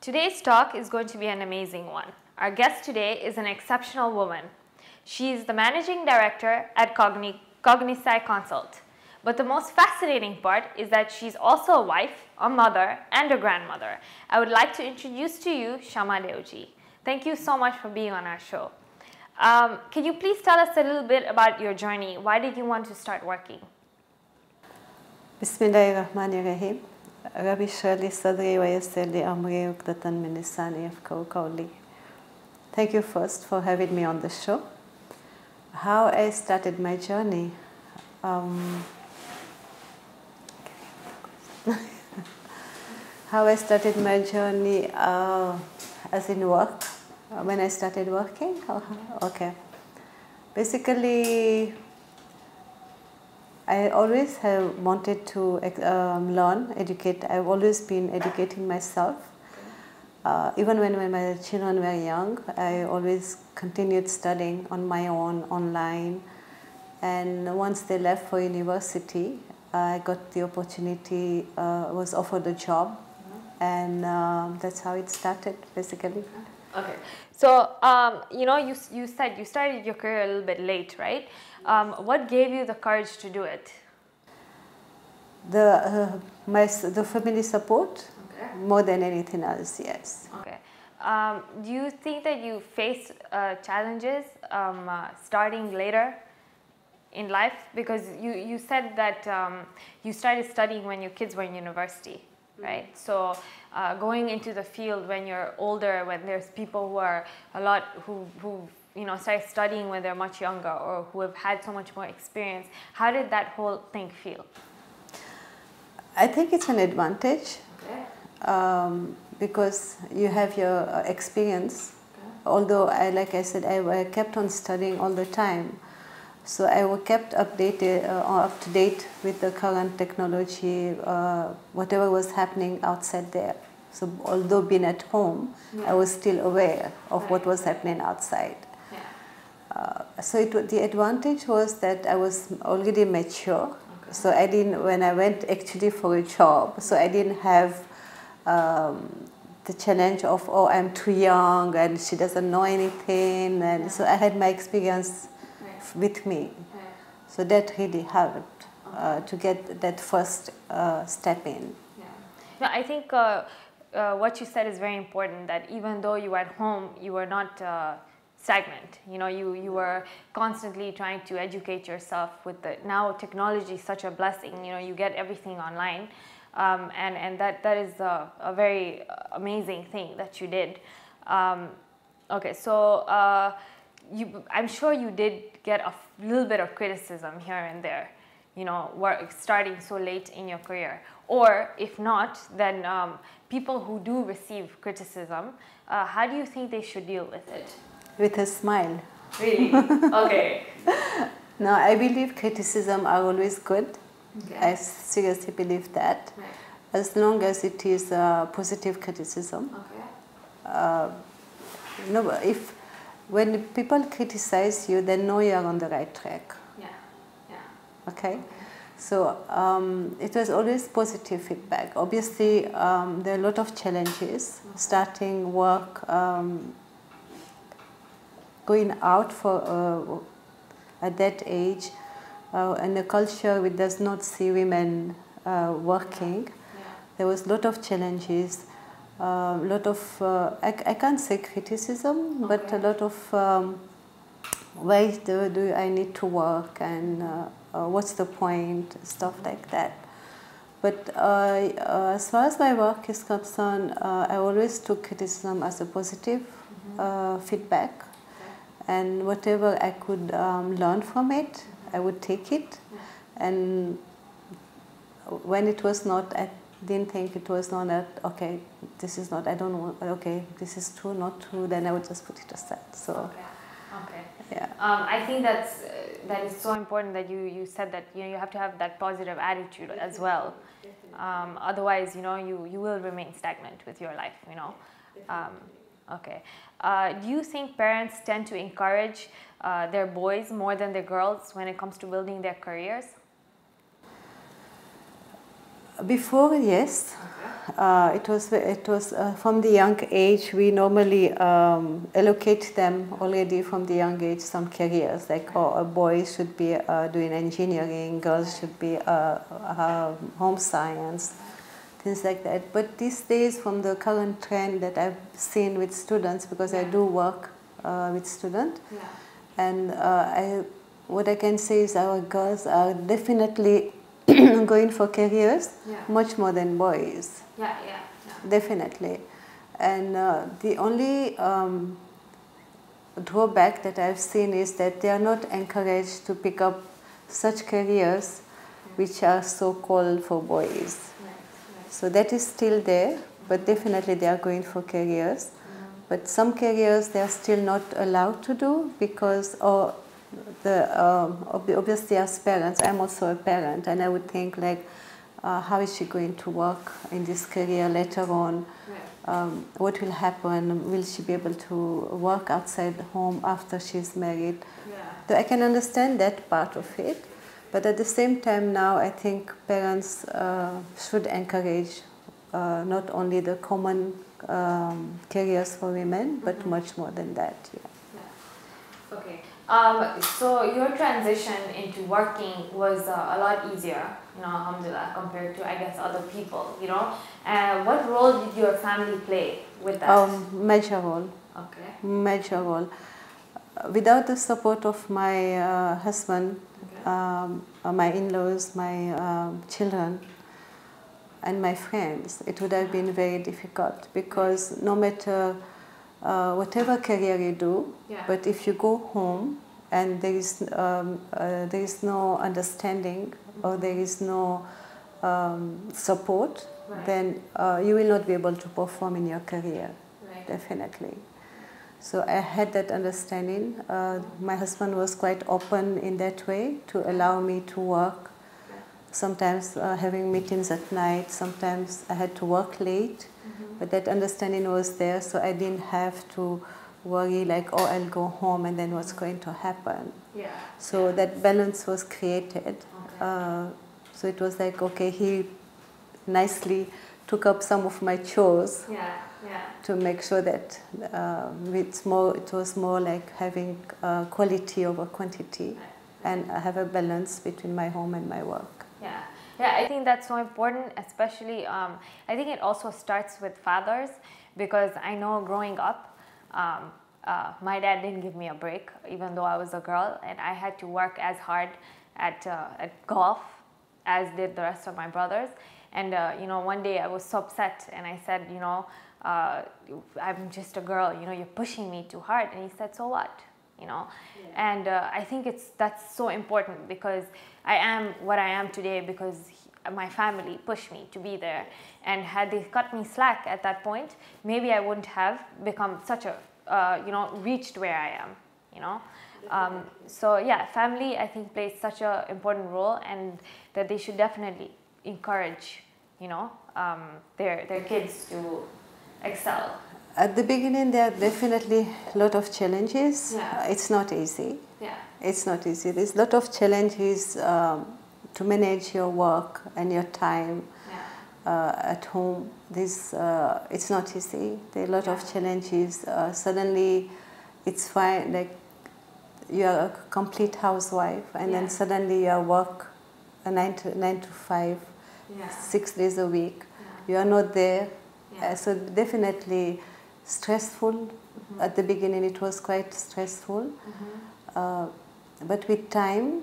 Today's talk is going to be an amazing one. Our guest today is an exceptional woman. She is the managing director at Cognisci Consult. But the most fascinating part is that she's also a wife, a mother, and a grandmother. I would like to introduce to you Shama Deuji. Thank you so much for being on our show. Can you please tell us a little bit about your journey? Why did you want to start working? Bismillahirrahmanirrahim. Rabbi Shrali Sadri wa Yassir li Amri Uqdatan min Lisani Yafqahu Qawli. Thank you first for having me on the show. How I started my journey. How I started my journey as in work, when I started working? Okay. Basically, I always have wanted to learn, educate. I've always been educating myself. Even when my children were young, I always continued studying on my own, online. And once they left for university, I got the opportunity, was offered a job. And that's how it started, basically. Okay. So, you said you started your career a little bit late, right? What gave you the courage to do it? The family support, okay. More than anything else, yes. Okay. Do you think that you faced challenges starting later in life? Because you said that you started studying when your kids were in university, right? So going into the field when you're older, when there's people who are who started studying when they're much younger or who have had so much more experience, how did that whole thing feel? I think it's an advantage, okay. Because you have your experience. Okay. Although, like I said, I kept on studying all the time. So I was kept updated or up to date with the current technology, whatever was happening outside there. So although being at home, yeah. I was still aware of what was happening outside. Yeah. So the advantage was that I was already mature. Okay. So I didn't, when I went actually for a job, so I didn't have the challenge of, oh, I'm too young and she doesn't know anything. And yeah. So I had my experience with me. Yeah. So that really helped to get that first step in. Yeah. No, I think what you said is very important, that even though you were at home, you were not stagnant. You were constantly trying to educate yourself with now technology is such a blessing. You get everything online. And that is a very amazing thing that you did. Okay, so I'm sure you did get a little bit of criticism here and there, starting so late in your career. Or if not, then people who do receive criticism, how do you think they should deal with it? With a smile. Really? Okay. No, I believe criticism are always good. Okay. I seriously believe that. Right. As long as it is positive criticism. Okay. When people criticize you, they know you are on the right track. Yeah. Yeah. Okay? So it was always positive feedback. Obviously, there are a lot of challenges. Okay. Starting work, going out for at that age, in a culture which does not see women working, yeah. There was a lot of challenges. Lot of, I can't say criticism, okay. But a lot of ways do I need to work and what's the point, stuff like that. But as far as my work is concerned, I always took criticism as a positive feedback, okay. And whatever I could learn from it, I would take it. And when it was not, I didn't think it was not that, okay, this is not, I don't know, okay, this is true, not true, then I would just put it aside. So, okay. Yeah. I think that is so important that you said that you have to have that positive attitude as well. Otherwise, you will remain stagnant with your life. Okay. Do you think parents tend to encourage their boys more than their girls when it comes to building their careers? Before, yes. it was from the young age. We normally allocate them already from the young age some careers, like a boy should be doing engineering, girls should be home science, things like that. But these days, from the current trend that I've seen with students, because I do work with students, and what I can say is our girls are definitely going for careers much more than boys. Definitely. And the only drawback that I've seen is that they are not encouraged to pick up such careers which are so-called for boys. So that is still there, but definitely they are going for careers. But some careers they are still not allowed to do because obviously as parents, I'm also a parent, and I would think like, how is she going to work in this career later on? What will happen? Will she be able to work outside the home after she's married? So I can understand that part of it, but at the same time now I think parents should encourage not only the common careers for women, but much more than that. Okay. So your transition into working was a lot easier, alhamdulillah, compared to, I guess, other people, What role did your family play with that? Major role. Okay. Major role. Without the support of my husband, my in-laws, my children, and my friends, it would have been very difficult, because no matter whatever career you do, but if you go home and there is no understanding or there is no support, then you will not be able to perform in your career, definitely. So I had that understanding. My husband was quite open in that way to allow me to work. Sometimes having meetings at night, sometimes I had to work late, but that understanding was there, so I didn't have to worry like, oh, I'll go home and then what's going to happen. So that balance was created. So it was like, okay, he nicely took up some of my chores to make sure that it was more like having quality over quantity, and I have a balance between my home and my work. Yeah, I think that's so important, especially, I think it also starts with fathers, because I know growing up, my dad didn't give me a break, even though I was a girl, and I had to work as hard at golf as did the rest of my brothers. And, one day I was so upset, and I said, I'm just a girl, you're pushing me too hard. And he said, so what? And I think that's so important, because I am what I am today because my family pushed me to be there, and had they cut me slack at that point, maybe I wouldn't have become such a reached where I am. So yeah, family I think plays such an important role, and that they should definitely encourage their kids to excel. At the beginning, there are definitely a lot of challenges. It's not easy. It's not easy. There's a lot of challenges to manage your work and your time at home. It's not easy. There are a lot of challenges. Suddenly, it's fine. Like you are a complete housewife, and then suddenly you work 9 to 5, 6 days a week. You are not there. So definitely stressful. At the beginning it was quite stressful, but with time,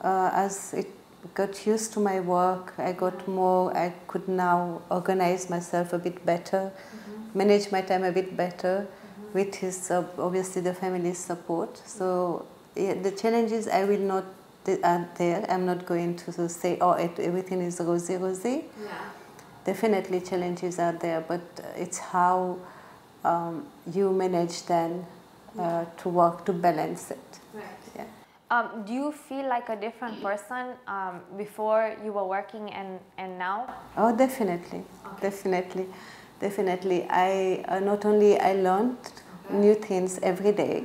as it got used to my work, I could now organize myself a bit better, manage my time a bit better, with his obviously the family's support. So the challenges are there. I'm not going to say, oh, everything is rosy. Definitely challenges are there, but it's how you manage then to work, to balance it. Do you feel like a different person before you were working and now? Oh, definitely, definitely. I not only I learned new things every day.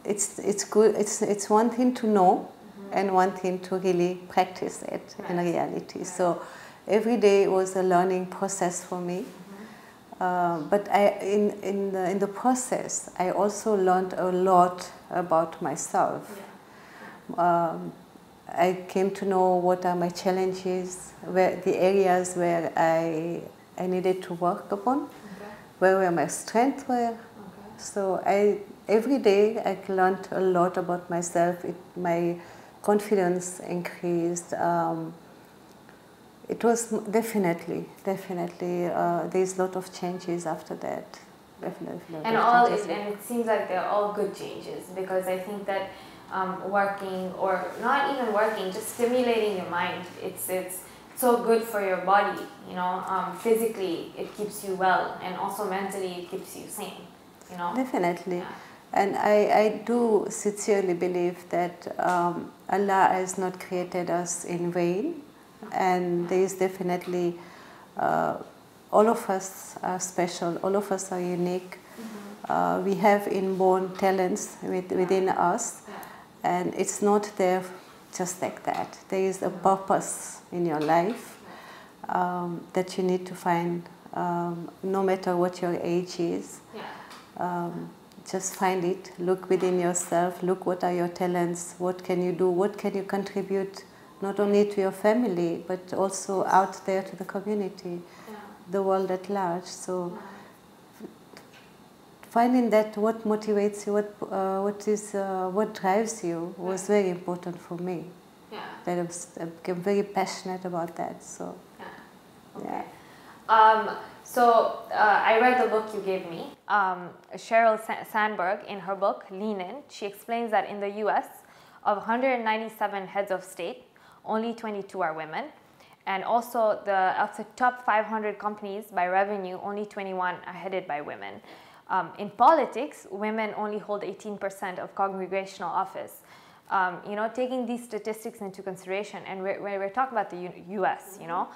It's good. It's one thing to know, and one thing to really practice it in reality. So every day was a learning process for me. But in the process, I also learned a lot about myself. I came to know what are my challenges, where the areas where I needed to work upon, where my strengths were. So every day I learned a lot about myself. My confidence increased. It was definitely. There's a lot of changes after that. Definitely. And it seems like they're all good changes, because I think that working, or not even working, just stimulating your mind, it's so good for your body. You know, physically it keeps you well, and also mentally it keeps you sane. You know. Definitely. Yeah. And I do sincerely believe that Allah has not created us in vain, and there is definitely all of us are special, all of us are unique. We have inborn talents within us, and it's not there just like that. There is a purpose in your life that you need to find, no matter what your age is. Just find it, look within yourself, look what are your talents, what can you do, what can you contribute, not only to your family, but also out there to the community, the world at large. So finding that what motivates you, what drives you was very important for me. That I became very passionate about that. So, So I read the book you gave me. Sheryl Sandberg, in her book Lean In, she explains that in the U.S., of 197 heads of state, only 22 are women. And also of the top 500 companies by revenue, only 21 are headed by women. In politics, women only hold 18% of congregational office. You know, taking these statistics into consideration, and we're talking about the U.S., you know,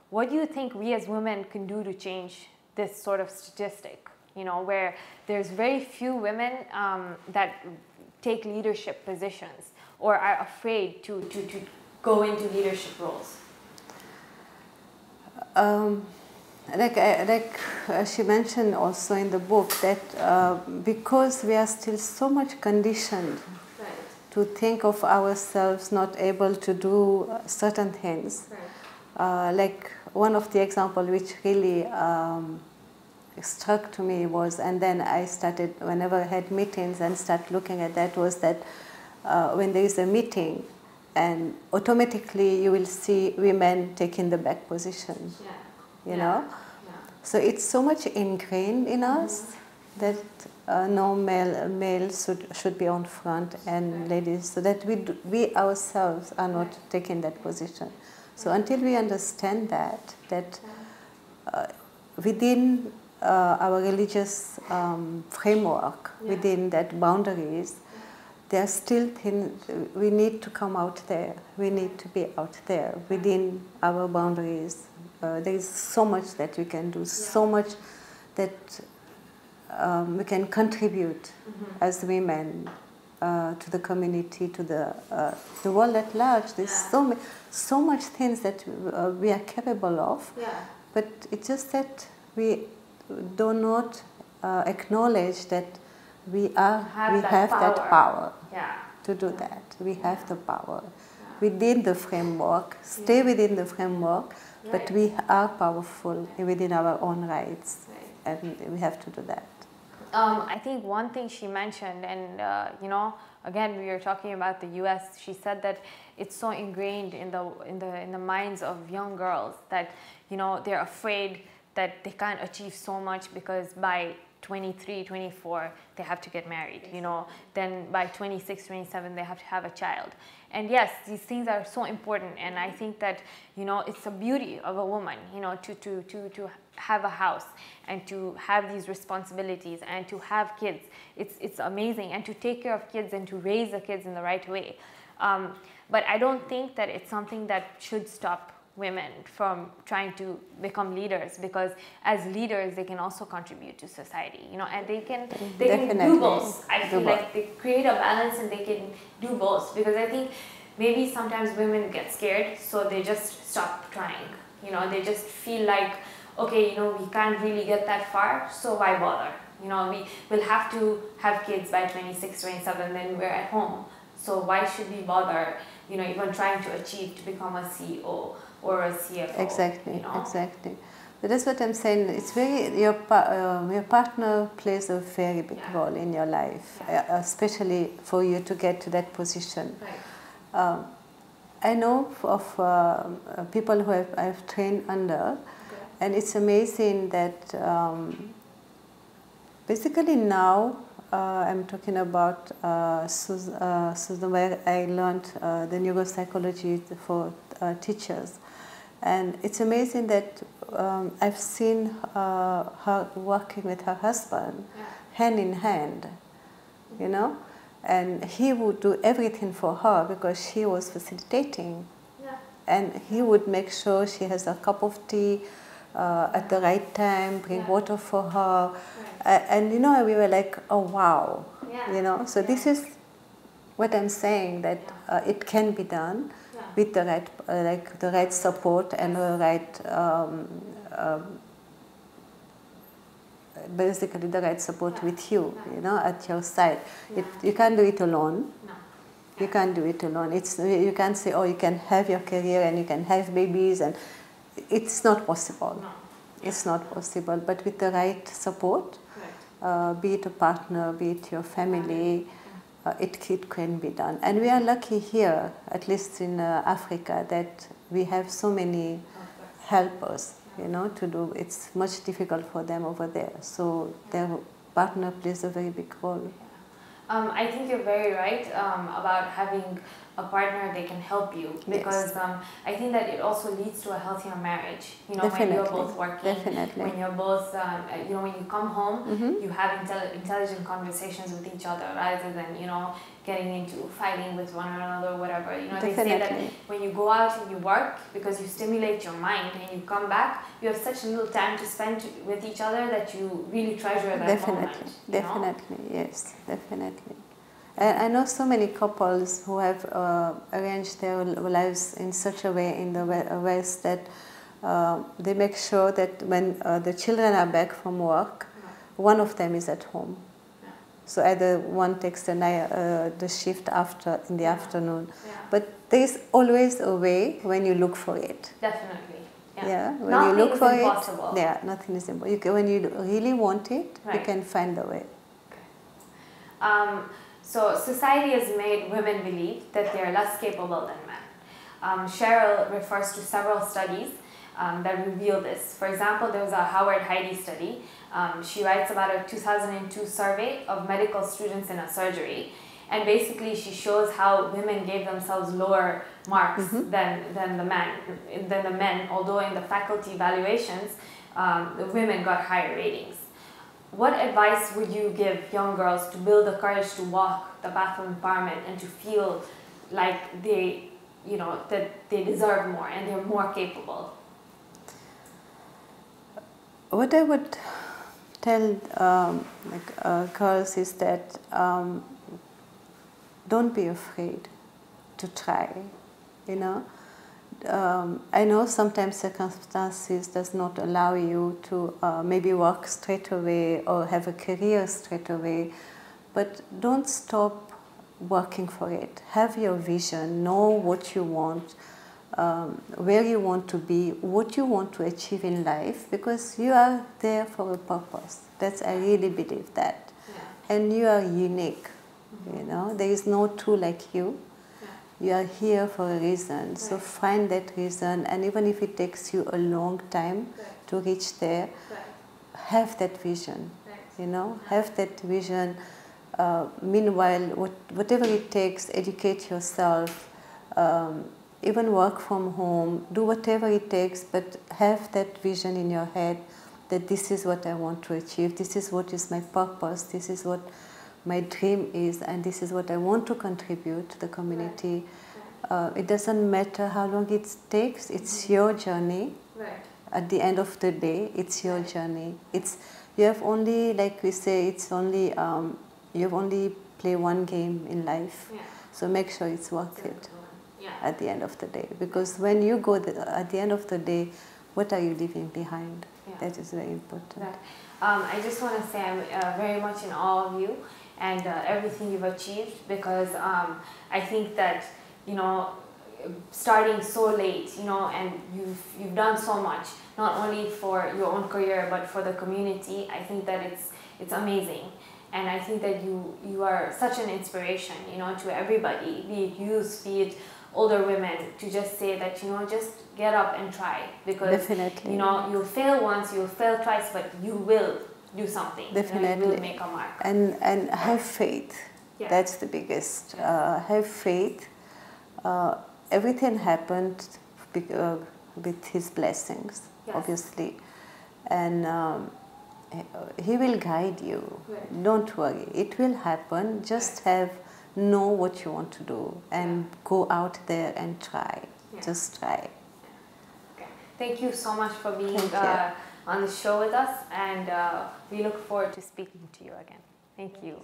what do you think we as women can do to change this sort of statistic? You know, where there's very few women that take leadership positions, or are afraid to go into leadership roles. Like she mentioned also in the book, that because we are still so much conditioned to think of ourselves not able to do certain things. Like one of the examples which really struck to me was, and then I started, whenever I had meetings and start looking at that, was that when there is a meeting, and automatically you will see women taking the back position, you know? So it's so much ingrained in us that no male should be on front, and ladies, so that we ourselves are not taking that position. So until we understand that within our religious framework, within that boundaries, there are still things, we need to come out there. We need to be out there within our boundaries. There is so much that we can do, so much that we can contribute as women to the community, to the world at large. There's so much things that we are capable of, but it's just that we do not acknowledge that we have that power to do that. We have the power within the framework, stay within the framework, but we are powerful within our own rights, and we have to do that. I think one thing she mentioned, and you know, again, we were talking about the U.S. She said that it's so ingrained in the minds of young girls that, you know, they're afraid that they can't achieve so much because by 23, 24, they have to get married, you know, then by 26, 27, they have to have a child. And yes, these things are so important, and I think that, you know, it's the beauty of a woman, you know, to have a house and to have these responsibilities and to have kids. It's amazing, and to take care of kids and to raise the kids in the right way. But I don't think that it's something that should stop women from trying to become leaders, because as leaders they can also contribute to society, you know, and they can do both. I feel like they create a balance and they can do both, because I think maybe sometimes women get scared, so they just stop trying. You know, they just feel like, okay, you know, we can't really get that far, so why bother? You know, we will have to have kids by 26, 27, then we're at home. So why should we bother, you know, even trying to achieve to become a CEO or a CFO? Exactly, you know? Exactly. But that's what I'm saying. It's very, your partner plays a very big role in your life, especially for you to get to that position. Right. I know of people who I've trained under, and it's amazing that basically now I'm talking about Susan, where I learned the neuropsychology for teachers. And it's amazing that I've seen her working with her husband hand in hand, you know, and he would do everything for her because she was facilitating. And he would make sure she has a cup of tea at the right time, bring water for her. And, you know, we were like, oh, wow, you know. So this is what I'm saying, that it can be done with the right, like the right support and the right, basically the right support with you, you know, at your side. You can't do it alone. You can't do it alone. You can't say, oh, you can have your career and you can have babies, and it's not possible. It's not possible. But with the right support, be it a partner, be it your family, it can be done. And we are lucky here, at least in Africa, that we have so many helpers, you know, to do. It's much difficult for them over there. So their partner plays a very big role. I think you're very right about having a partner that can help you, because I think that it also leads to a healthier marriage. You know, when you're both working, when you're both, you know, when you come home, you have intelligent conversations with each other rather than, you know, getting into fighting with one another or whatever. You know, they say that when you go out and you work, because you stimulate your mind, and you come back, you have such little time to spend with each other that you really treasure that moment. Definitely, yes, definitely. And I know so many couples who have arranged their lives in such a way in the West that they make sure that when the children are back from work, one of them is at home. So either one takes the shift in the afternoon. But there is always a way when you look for it. Definitely. When nothing you look for impossible. it, nothing is impossible. When you really want it, you can find the way. So society has made women believe that they are less capable than men. Cheryl refers to several studies that reveal this. For example, there was a Howard Heidi study. She writes about a 2002 survey of medical students in a surgery, and basically she shows how women gave themselves lower marks than the men, although in the faculty evaluations, the women got higher ratings. What advice would you give young girls to build the courage to walk the path of empowerment and to feel like they, you know, that they deserve more and they're more capable? What I would tell girls is that don't be afraid to try, you know. I know sometimes circumstances does not allow you to maybe work straight away or have a career straight away, but don't stop working for it. Have your vision, know what you want, where you want to be, what you want to achieve in life, because you are there for a purpose. I really believe that. And you are unique, you know. There is no two like you. You are here for a reason, so find that reason, and even if it takes you a long time to reach there, have that vision, you know, have that vision. Meanwhile, whatever it takes, educate yourself, even work from home, do whatever it takes, but have that vision in your head that this is what I want to achieve, this is what is my purpose, this is what my dream is, and this is what I want to contribute to the community. It doesn't matter how long it takes, it's your journey. At the end of the day, it's your journey. You have only, like we say, you have only play one game in life. So make sure it's worth it. at the end of the day. Because when you go at the end of the day, what are you leaving behind? That is very important. I just want to say I'm very much in awe of you and everything you've achieved, because I think that, you know, starting so late, you know, and you've done so much, not only for your own career but for the community. I think that it's amazing, and I think that you are such an inspiration, you know, to everybody, be it youth, be it older women, to just say that, you know, just get up and try, because definitely, you know, you'll fail once, you'll fail twice, but you will do something. Definitely, you will make a mark. And have faith. That's the biggest. Have faith. Everything happened with His blessings, obviously, and He will guide you. Don't worry, it will happen. Just know what you want to do and go out there and try. Just try. Thank you so much for being on the show with us, and we look forward to speaking to you again. Thank you.